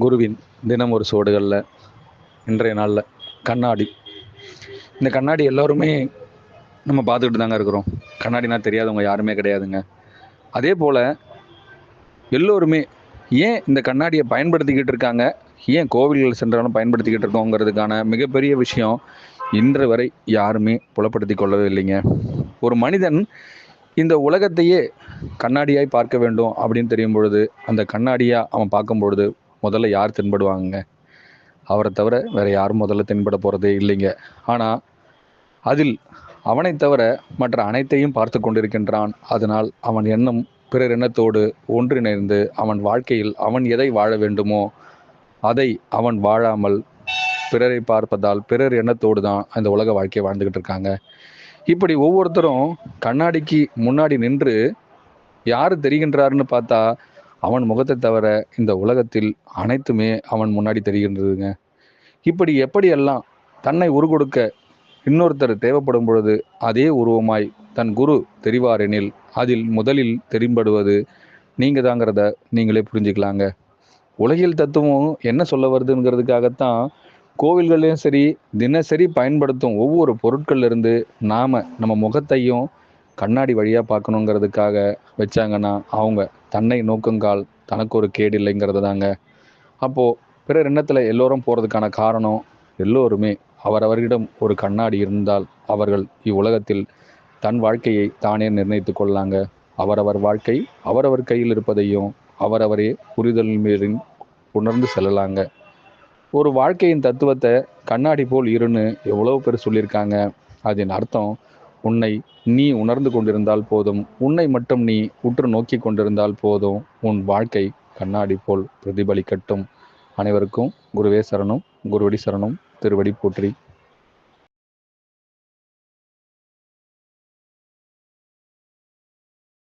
குருவின் தினம் ஒரு சுவடுகளில் இன்றைய நாளில் கண்ணாடி. இந்த கண்ணாடி எல்லோருமே நம்ம பார்த்துக்கிட்டு தாங்க இருக்கிறோம். கண்ணாடினா தெரியாதவங்க யாருமே கிடையாதுங்க. அதே போல் எல்லோருமே ஏன் இந்த கண்ணாடியை பயன்படுத்திக்கிட்டு இருக்காங்க, ஏன் கோவில்கள் சென்றாலும் பயன்படுத்திக்கிட்டு இருக்கோங்கிறதுக்கான மிகப்பெரிய விஷயம் இன்று வரை யாருமே புலப்படுத்தி கொள்ளவே இல்லைங்க. ஒரு மனிதன் இந்த உலகத்தையே கண்ணாடியாய் பார்க்க வேண்டும் அப்படின்னு தெரியும் பொழுது, அந்த கண்ணாடியாக அவன் பார்க்கும் பொழுது முதல்ல யார் தென்படுவாங்க? அவரை தவிர வேறு யாரும் முதல்ல தென்பட போகிறதே இல்லைங்க. ஆனால் அதில் அவனை தவிர மற்ற அனைத்தையும் பார்த்து கொண்டிருக்கின்றான். அதனால் அவன் எண்ணம் பிறர் எண்ணத்தோடு ஒன்றிணைந்து அவன் வாழ்க்கையில் அவன் எதை வாழ வேண்டுமோ அதை அவன் வாழாமல் பிறரை பார்ப்பதால் பிறர் எண்ணத்தோடு தான் அந்த உலக வாழ்க்கையை வாழ்ந்துக்கிட்டு இருக்காங்க. இப்படி ஒவ்வொருத்தரும் கண்ணாடிக்கு முன்னாடி நின்று யார் தெரிகின்றாருன்னு பார்த்தா அவன் முகத்தை தவிர இந்த உலகத்தில் அனைத்துமே அவன் முன்னாடி தெரிகின்றதுங்க. இப்படி எப்படியெல்லாம் தன்னை உருகொடுக்க இன்னொருத்தர் தேவைப்படும் பொழுது அதே உருவமாய் தன் குரு தெரிவாரெனில் அதில் முதலில் தெரிம்படுவது நீங்கள் தாங்கிறத நீங்களே புரிஞ்சுக்கலாங்க. உலகியல் தத்துவம் என்ன சொல்ல வருதுங்கிறதுக்காகத்தான் கோவில்கள்லையும் சரி தினசரி பயன்படுத்தும் ஒவ்வொரு பொருட்கள்லேருந்து நாம் நம்ம முகத்தையும் கண்ணாடி வழியாக பார்க்கணுங்கிறதுக்காக வச்சாங்கன்னா அவங்க தன்னை நோக்குங்கால் தனக்கு ஒரு கேடு இல்லைங்கிறது தாங்க. அப்போது பிறர் எண்ணத்தில் எல்லோரும் போகிறதுக்கான காரணம் எல்லோருமே அவரவர்களிடம் ஒரு கண்ணாடி இருந்தால் அவர்கள் இவ்வுலகத்தில் தன் வாழ்க்கையை தானே நிர்ணயித்து கொள்ளாங்க. அவரவர் வாழ்க்கை அவரவர் கையில் இருப்பதையும் அவரவரே புரிதல் மீது உணர்ந்து செல்லலாங்க. ஒரு வாழ்க்கையின் தத்துவத்தை கண்ணாடி போல் இருன்னு எவ்வளோ பேர் சொல்லியிருக்காங்க. அதன் அர்த்தம் உன்னை நீ உணர்ந்து கொண்டிருந்தால் போதும், உன்னை மட்டும் நீ உற்று நோக்கி கொண்டிருந்தால் போதும், உன் வாழ்க்கை கண்ணாடி போல் பிரதிபலிக்கட்டும். அனைவருக்கும் குருவே சரணம், குருவடி சரணம், திருவடி போற்றி.